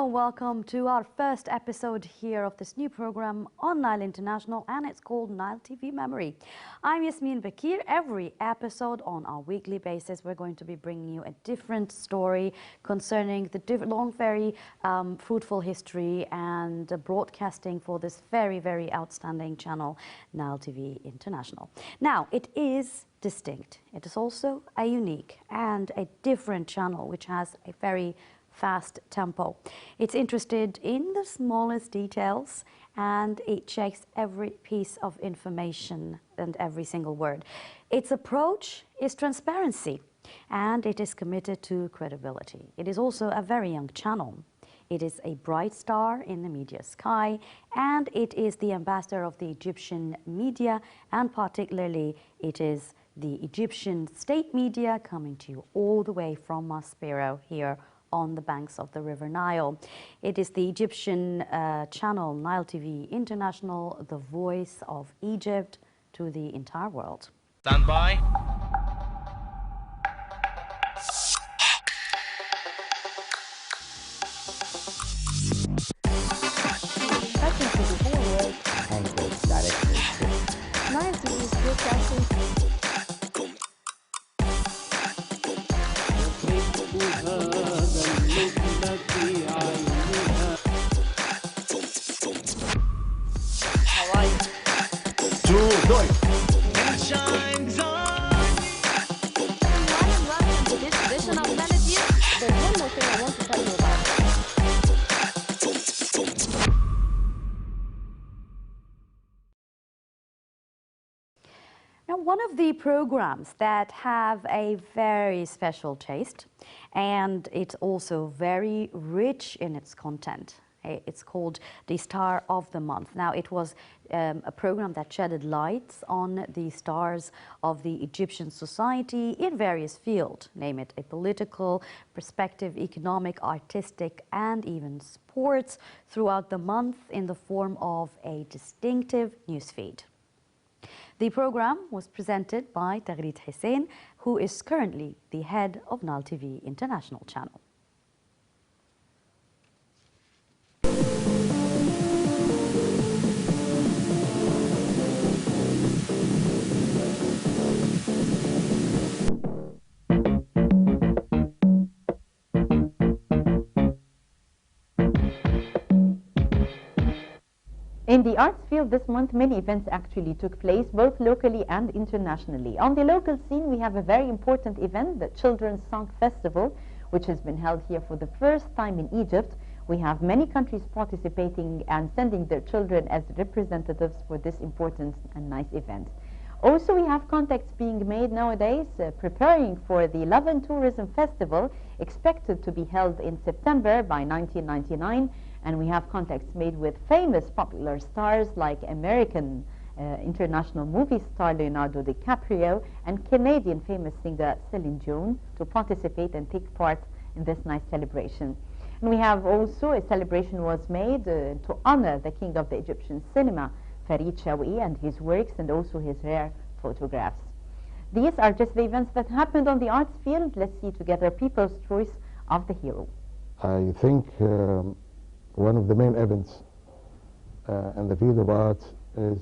Hello, welcome to our first episode here of this new program on Nile International, and it's called Nile TV Memory. I'm Yasmin Bakir. Every episode on our weekly basis, we're going to be bringing you a different story concerning the long, very fruitful history and broadcasting for this very, very outstanding channel, Nile TV International. Now, it is distinct. It is also a unique and a different channel, which has a very fast tempo. It's interested in the smallest details, and it checks every piece of information and every single word. Its approach is transparency, and it is committed to credibility. It is also a very young channel. It is a bright star in the media sky, and it is the ambassador of the Egyptian media, and particularly it is the Egyptian state media coming to you all the way from Maspero here on the banks of the River Nile. It is the Egyptian channel, Nile TV International, the voice of Egypt to the entire world. Stand by. Nile TV is broadcasting. Shines on. Welcome to this edition of Melody. There's one more thing I want to tell you about. Now, one of the programs that have a very special taste, and it's also very rich in its content. It's called the Star of the Month. Now, it was a program that shedded lights on the stars of the Egyptian society in various fields, name it a political perspective, economic, artistic, and even sports, throughout the month in the form of a distinctive newsfeed. The program was presented by Taghrit Hussein, who is currently the head of Nile TV International channel. In the arts field this month, many events actually took place, both locally and internationally. On the local scene, we have a very important event, the Children's Song Festival, which has been held here for the first time in Egypt. We have many countries participating and sending their children as representatives for this important and nice event. Also, we have contacts being made nowadays, preparing for the Love and Tourism Festival, expected to be held in September by 1999. And we have contacts made with famous popular stars like American international movie star Leonardo DiCaprio and Canadian famous singer Celine Dion to participate and take part in this nice celebration. And we have also a celebration was made to honor the king of the Egyptian cinema, Farid Shawqi, and his works and also his rare photographs. These are just the events that happened on the arts field. Let's see together people's choice of the hero. I think one of the main events in the field of art is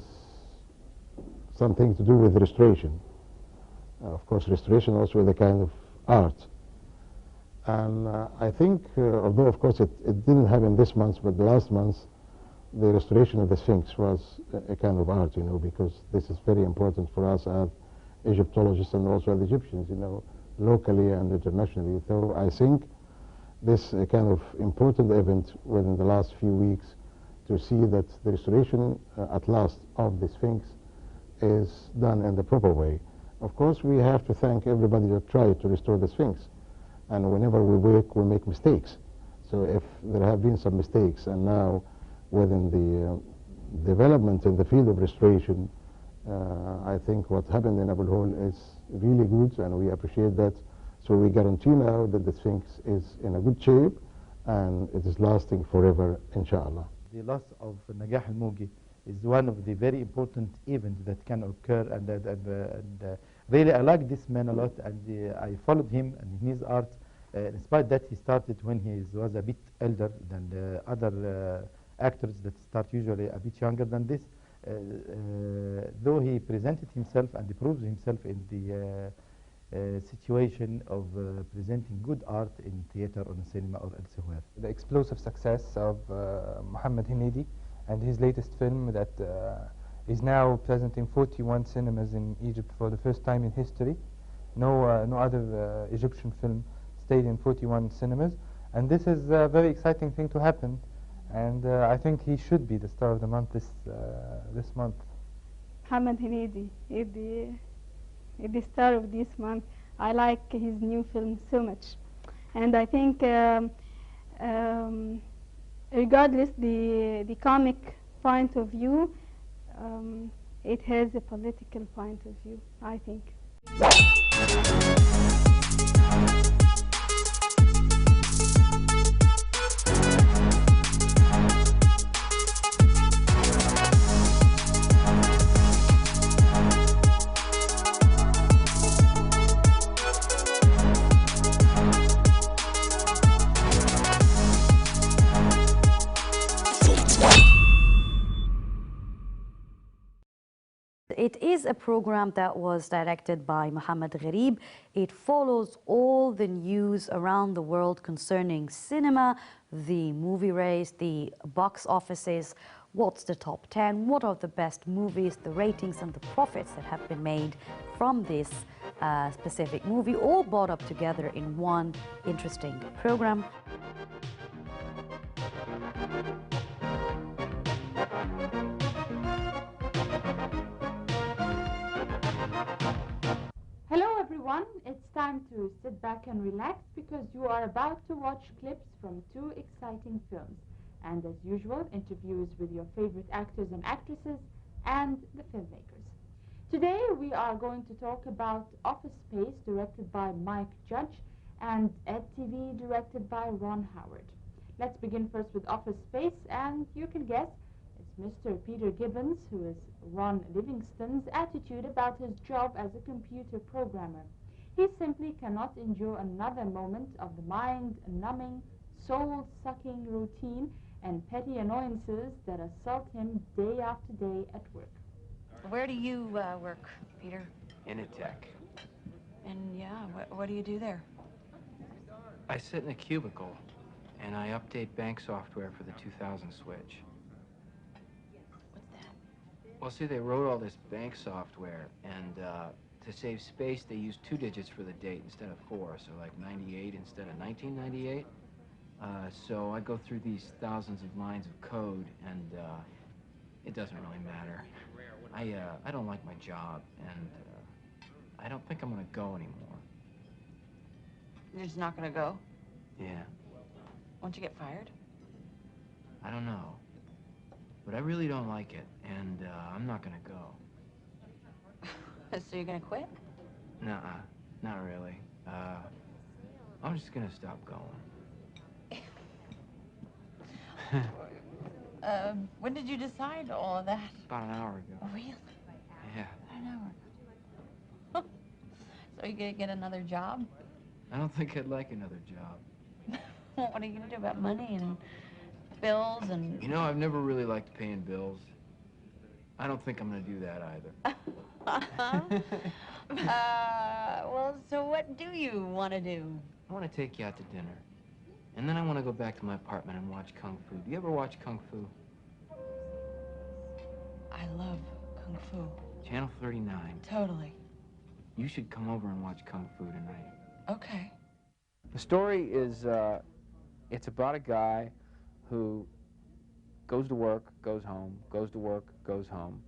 something to do with restoration. Of course, restoration also is a kind of art. And I think, although of course it didn't happen this month, but the last month, the restoration of the Sphinx was a kind of art, you know, because this is very important for us as Egyptologists and also as Egyptians, you know, locally and internationally. So I think this kind of important event within the last few weeks to see that the restoration at last of the Sphinx is done in the proper way. Of course, we have to thank everybody that tried to restore the Sphinx. And whenever we work, we make mistakes. So if there have been some mistakes, and now within the development in the field of restoration, I think what happened in Abul Hol is really good, and we appreciate that. So we guarantee now that the Sphinx is in a good shape and it is lasting forever, inshallah. The loss of Najah al-Mugi is one of the very important events that can occur, and really I like this man a lot, and I followed him and his art Despite that, he started when he was a bit elder than the other actors that start usually a bit younger than this. Though he presented himself and proved himself in the situation of presenting good art in theater or in cinema or elsewhere. The explosive success of Mohammed Hinidi and his latest film that is now present in 41 cinemas in Egypt for the first time in history. No other Egyptian film stayed in 41 cinemas, and this is a very exciting thing to happen, and I think he should be the star of the month this month. Mohammed Hinidi is the star of this month. I like his new film so much, and I think regardless the comic point of view, it has a political point of view, I think. It is a program that was directed by Mohammed Gharib. It follows all the news around the world concerning cinema, the movie race, the box offices, what's the top 10, what are the best movies, the ratings and the profits that have been made from this specific movie, all brought up together in one interesting program. Hello everyone, it's time to sit back and relax because you are about to watch clips from two exciting films, and as usual, interviews with your favorite actors and actresses and the filmmakers. Today we are going to talk about Office Space, directed by Mike Judge, and Ed TV, directed by Ron Howard. Let's begin first with Office Space, and you can guess it's Mr. Peter Gibbons, who is Ron Livingston's attitude about his job as a computer programmer. He simply cannot endure another moment of the mind-numbing, soul-sucking routine and petty annoyances that assault him day after day at work. Where do you work, Peter? In a tech. And yeah, what do you do there? I sit in a cubicle, and I update bank software for the 2000 switch. What's that? Well, see, they wrote all this bank software, and to save space, they used 2 digits for the date instead of 4, so like 98 instead of 1998. So I go through these thousands of lines of code, and it doesn't really matter. I don't like my job, and I don't think I'm gonna go anymore. You're just not gonna go? Yeah, Won't you get fired? I don't know. But I really don't like it, and I'm not gonna go. So you're gonna quit? Nuh-uh, not really. I'm just gonna stop going. When did you decide all of that? About an hour ago. Oh, really? Yeah. An hour. So you gonna get another job? I don't think I'd like another job. What are you gonna do about money and bills and... You know, I've never really liked paying bills. I don't think I'm gonna do that either. Well, so what do you want to do? I want to take you out to dinner. And then I want to go back to my apartment and watch Kung Fu. Do you ever watch Kung Fu? I love Kung Fu. Channel 39. Totally. You should come over and watch Kung Fu tonight. Okay. The story is, it's about a guy who goes to work, goes home, goes to work, goes home,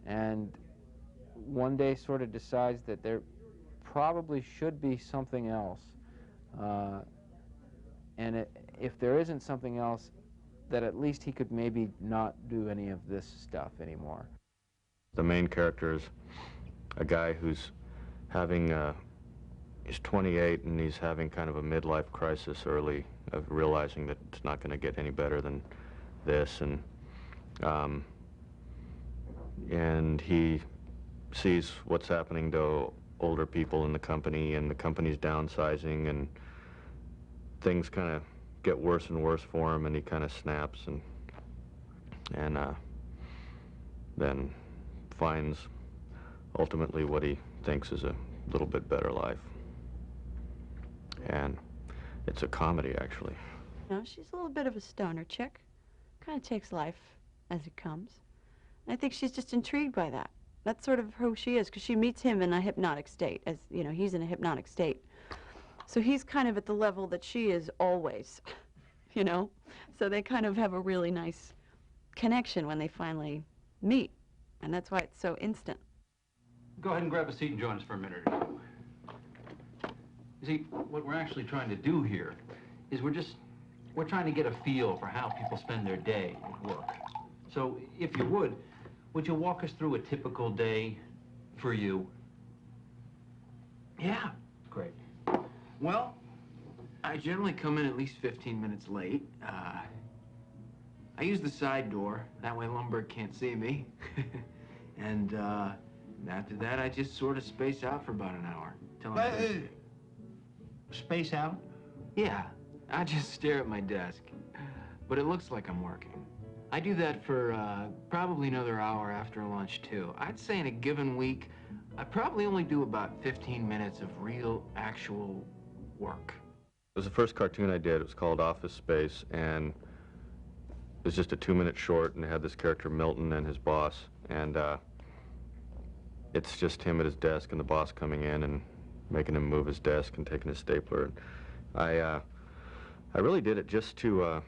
and one day sort of decides that there probably should be something else. If there isn't something else, that at least he could maybe not do any of this stuff anymore. The main character is a guy who's having, he's 28 and he's having kind of a midlife crisis early, of realizing that it's not going to get any better than this, and he sees what's happening to older people in the company, and the company's downsizing, and things kind of get worse and worse for him, and he kind of snaps and then finds ultimately what he thinks is a little bit better life. And it's a comedy, actually. No, she's a little bit of a stoner chick. Kind of takes life as it comes. And I think she's just intrigued by that. That's sort of who she is, because she meets him in a hypnotic state, as, you know, he's in a hypnotic state. So he's kind of at the level that she is always, you know? So they kind of have a really nice connection when they finally meet. And that's why it's so instant. Go ahead and grab a seat and join us for a minute or two. You see, what we're actually trying to do here is we're trying to get a feel for how people spend their day at work. So if you would you walk us through a typical day for you? Yeah, great. Well, I generally come in at least 15 minutes late. I use the side door. That way Lumberg can't see me. And after that, I just sort of space out for about an hour. Till I'm finished. Space out? Yeah, I just stare at my desk. But it looks like I'm working. I do that for probably another hour after lunch, too. I'd say in a given week, I probably only do about 15 minutes of real, actual work. It was the first cartoon I did. It was called Office Space, and it was just a 2-minute short, and it had this character Milton and his boss, and it's just him at his desk and the boss coming in and making him move his desk and taking his stapler. And I really did it just to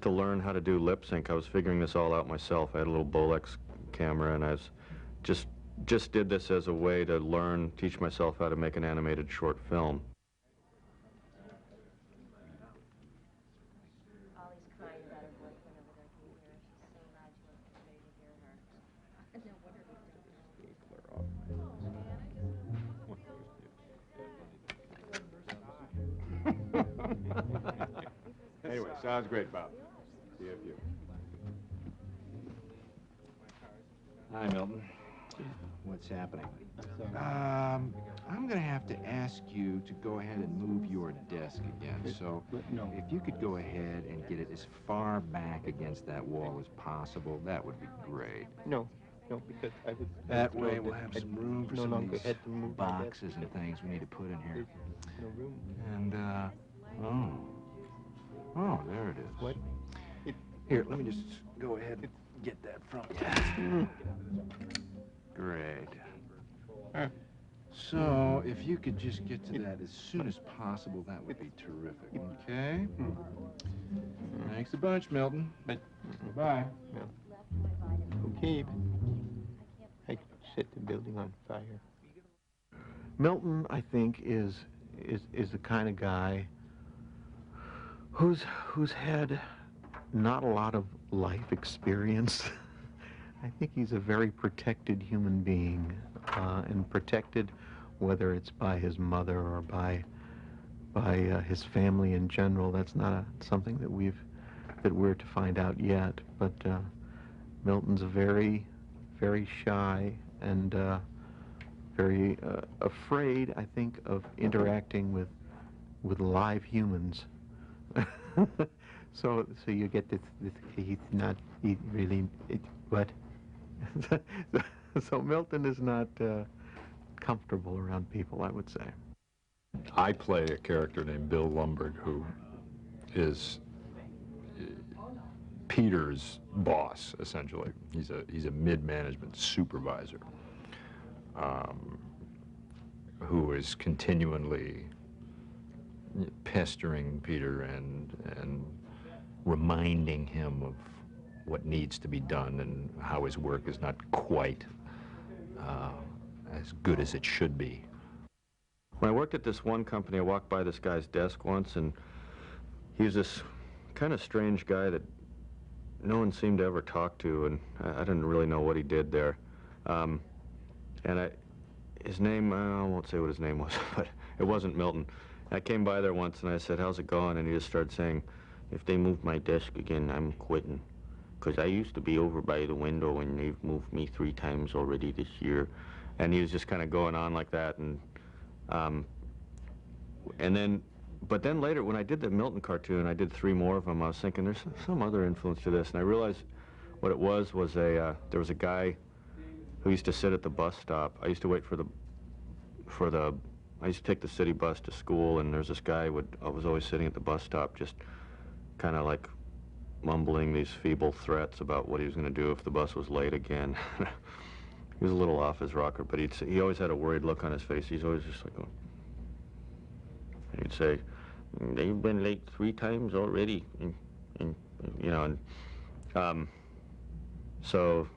learn how to do lip sync. I was figuring this all out myself. I had a little Bolex camera, and I was just did this as a way to learn, teach myself how to make an animated short film. Anyway, sounds great, Bob. See you. Hi, Milton. What's happening? I'm gonna have to ask you to go ahead and move your desk again. So, if you could go ahead and get it as far back against that wall as possible, that would be great. No, because I would... That way we'll have some room for no some longer of had these to move my boxes and things we need to put in here. No room. And, oh, there it is. What? Here, let me just go ahead and get that from you. Great. So, if you could just get to that as soon as possible, that would be terrific, okay? Thanks a bunch, Milton. Bye-bye. Okay. I set the building on fire. Milton, I think, is the kind of guy who's had not a lot of life experience. I think he's a very protected human being, and protected whether it's by his mother or by his family in general. That's not something that we're to find out yet. But Milton's a very, very shy and very afraid, I think, of interacting with live humans. So you get this what? So Milton is not comfortable around people, I would say. I play a character named Bill Lumberg, who is Peter's boss, essentially. He's a mid-management supervisor who is continually pestering Peter and reminding him of what needs to be done and how his work is not quite as good as it should be. When I worked at this one company, I walked by this guy's desk once, and he was this kind of strange guy that no one seemed to ever talk to, and I didn't really know what he did there. His name, I won't say what his name was, but it wasn't Milton. I came by there once, and I said, "How's it going?" And he just started saying, "If they move my desk again, I'm quitting. Because I used to be over by the window, and they've moved me 3 times already this year." And he was just kind of going on like that. And then but then later, when I did the Milton cartoon, I did 3 more of them. I was thinking, there's some other influence to this, and I realized what it was there was a guy who used to sit at the bus stop. I used to wait I used to take the city bus to school, and there's this guy I was always sitting at the bus stop, just kind of like mumbling these feeble threats about what he was going to do if the bus was late again. He was a little off his rocker, but he always had a worried look on his face. He's always just like, he'd say, "They've been late 3 times already," and you know, and so.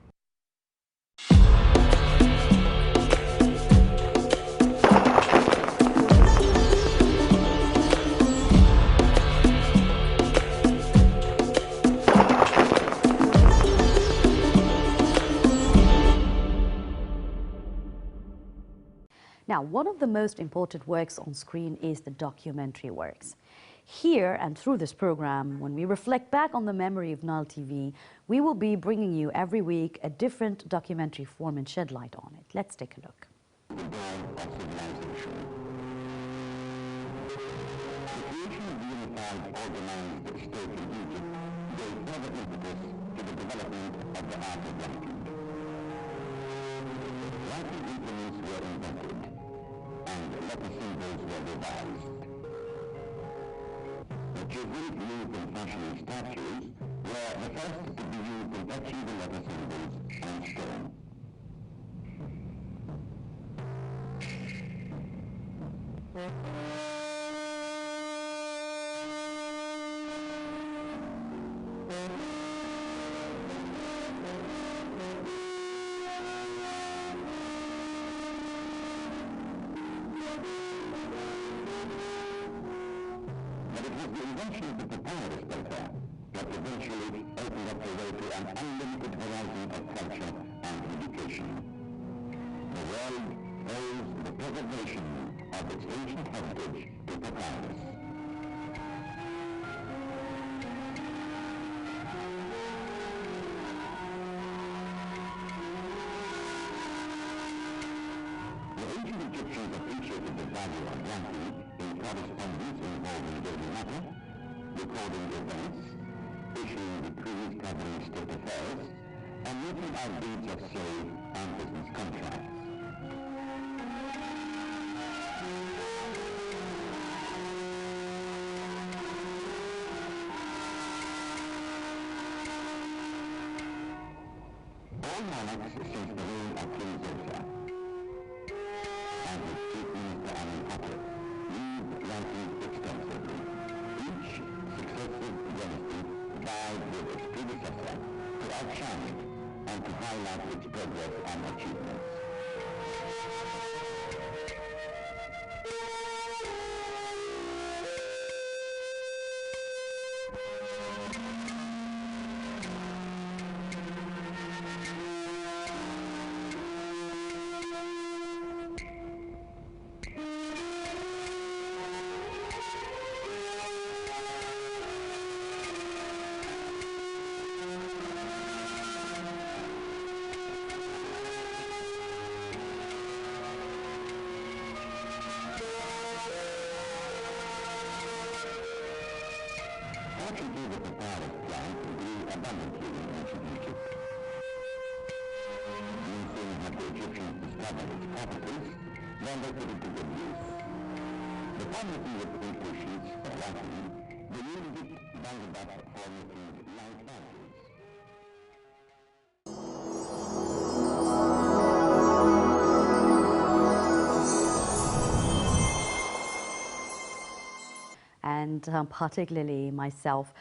Now, one of the most important works on screen is the documentary works. Here and through this program, when we reflect back on the memory of Nile TV, we will be bringing you every week a different documentary form and shed light on it. Let's take a look. The geometric used in fashioning statues were the first to be used in etching the letter symbols on stone. But it was the invention of the papyrus paper that eventually opened up the way to an unlimited horizon of culture and education. The world owes the preservation of its ancient heritage to papyrus. The ancient Egyptians appreciated the value of writing in correspondence involving daily matter, recording events, issuing decrees covering state affairs, and making out deeds of sale and business contracts. All monarchs since the reign of King Xerxes and his chief minister Amenhotep used writing extensively. Each successive dynasty vied with its predecessor to outshine it and to highlight its progress and achievements. Fortunately, the papyrus plant grew abundantly in ancient Egypt. Being soon had the Egyptians discovered its properties, then they put it to good use. The quantity of paper sheets for writing, they used it bounded up for making light badges. And particularly myself,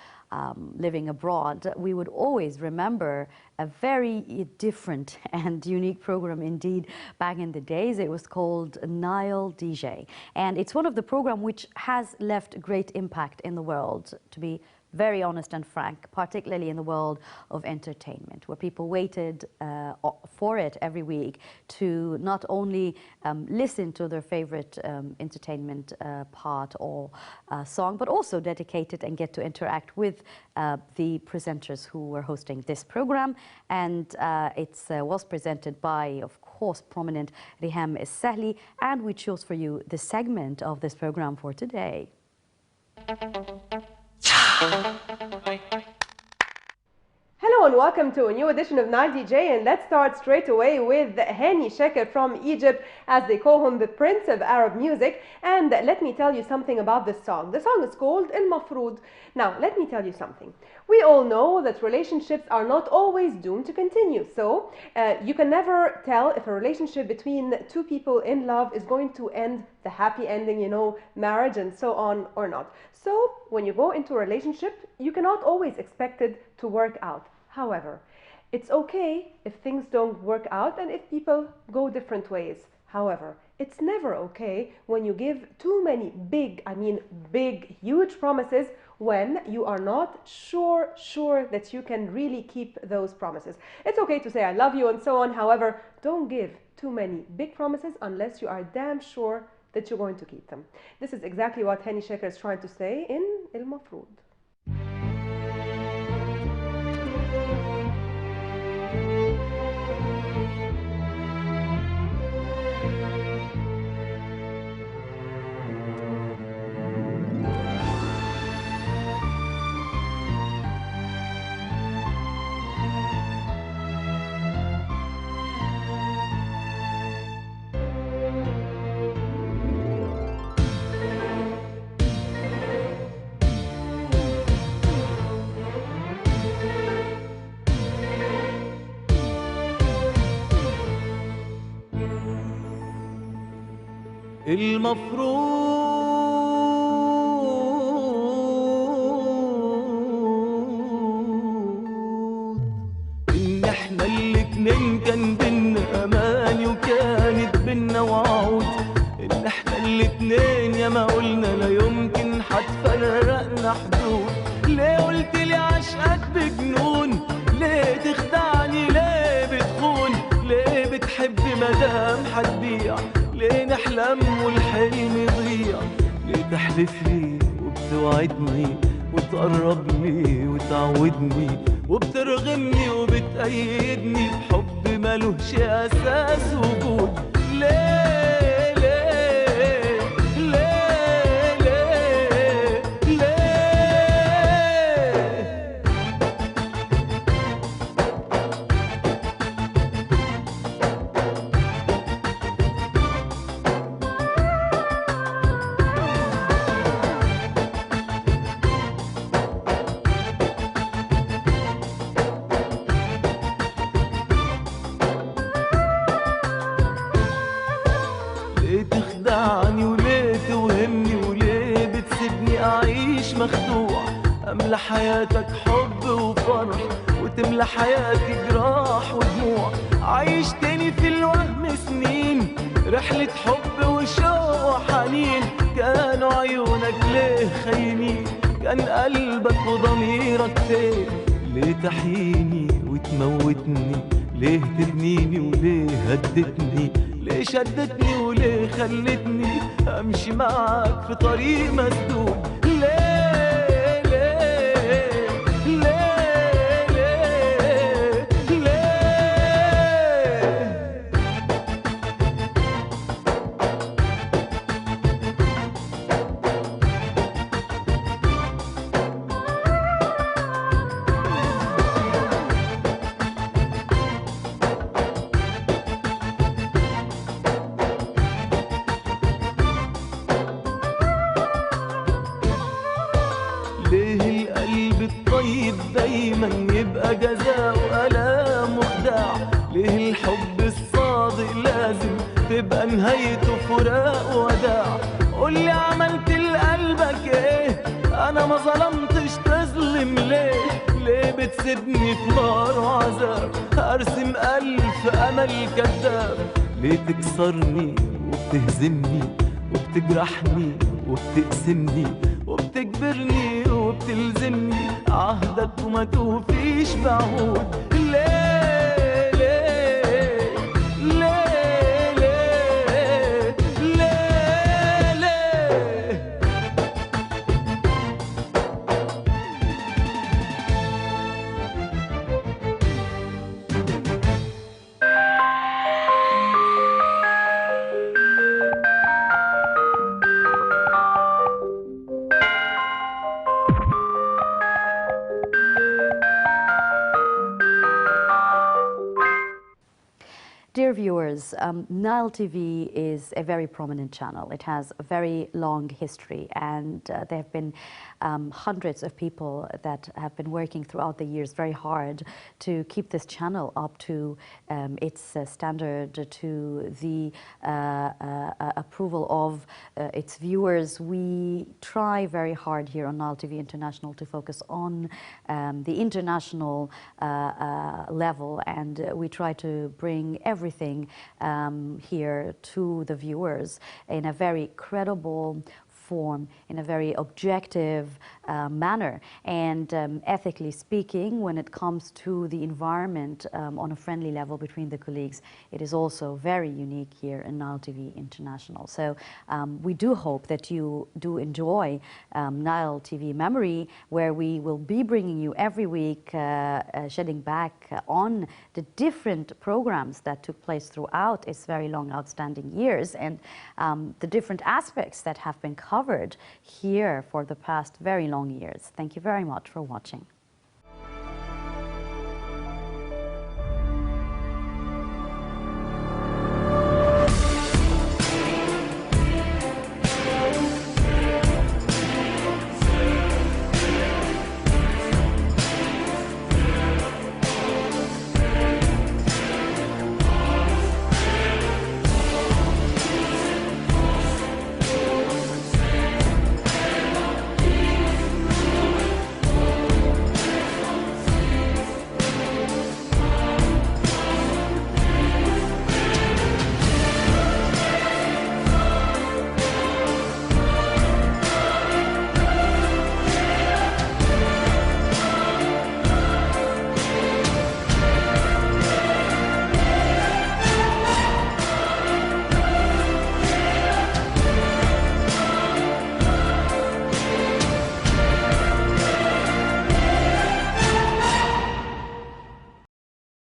living abroad, we would always remember a very different and unique program indeed. Back in the days, it was called Nile DJ. And it's one of the programs which has left great impact in the world, to be very honest and frank, particularly in the world of entertainment, where people waited for it every week to not only listen to their favorite entertainment part or song, but also dedicate it and get to interact with the presenters who were hosting this program. And it was presented by, of course, prominent Riham Essahli, and we chose for you the segment of this program for today. Hello and welcome to a new edition of Nile DJ, and let's start straight away with Hani Sheker from Egypt, as they call him the Prince of Arab music. And let me tell you something about this song. The song is called El Mafrood. Now, let me tell you something. We all know that relationships are not always doomed to continue. So, you can never tell if a relationship between two people in love is going to end the happy ending, you know, marriage and so on or not. So, when you go into a relationship, you cannot always expect it to work out. However, it's okay if things don't work out and if people go different ways. However, it's never okay when you give too many big, huge promises when you are not sure that you can really keep those promises. It's okay to say I love you and so on. However, don't give too many big promises unless you are damn sure that you're going to keep them. This is exactly what Hani Sheker is trying to say in El Mafrood. المفروض إن إحنا الاتنين كان بينا أمان وكانت بينا وعود، إن إحنا الاتنين يا ما قلنا لا يمكن هتفرقنا حدود. ليه قلتلي عشقك بجنون؟ ليه تخدعني؟ ليه بتخون؟ ليه بتحب مدام هتبيع؟ ليه نحلم والحلم يضيع؟ ليه تحلفلي وبتوعدني وتقربني وتعودني وبترغمني وبتأيدني بحب ملوش أساس وجود؟ ليه ليه ليه ليه ليه؟ ليه تخدعني وليه توهمني وليه بتسيبني أعيش مخدوع؟ أملى حياتك حب وفرح وتملى حياتي جراح ودموع. عيشتني في الوهم سنين، رحلة حب وشوق وحنين. كانوا عيونك ليه خاينين؟ كان قلبك وضميرك فين؟ ليه تحييني وتموتني؟ ليه تبنيني وليه هدتني؟ ليه شدتني وليه خلتني امشي معاك في طريق مسدود؟ ليه ليه ليه ليه ليه؟ ليه القلب الطيب دايما يبقى جزاء وألام وخداع؟ ليه الحب الصادق لازم تبقى نهايته فراق وداع؟ قولي عملت لقلبك ايه؟ انا ما ظلمتش، تظلم ليه؟ ليه بتسيبني في نار وعذاب؟ ارسم الف امل كذاب. ليه تكسرني وبتهزمني وبتجرحني وبتقسمني وبتجبرني وبتلزمني عهدك وما توفيش بعهود؟ ليه ليه ليه ليه ليه ليه؟ Dear viewers, Nile TV is a very prominent channel. It has a very long history, and there have been hundreds of people that have been working throughout the years very hard to keep this channel up to its standard, to the approval of its viewers. We try very hard here on Nile TV International to focus on the international level, and we try to bring everything here to the viewers in a very credible form, in a very objective manner, and ethically speaking, when it comes to the environment on a friendly level between the colleagues, it is also very unique here in Nile TV International. So we do hope that you do enjoy Nile TV Memory, where we will be bringing you every week, shedding back on the different programs that took place throughout its very long outstanding years, and the different aspects that have been covered here for the past very long years. Thank you very much for watching.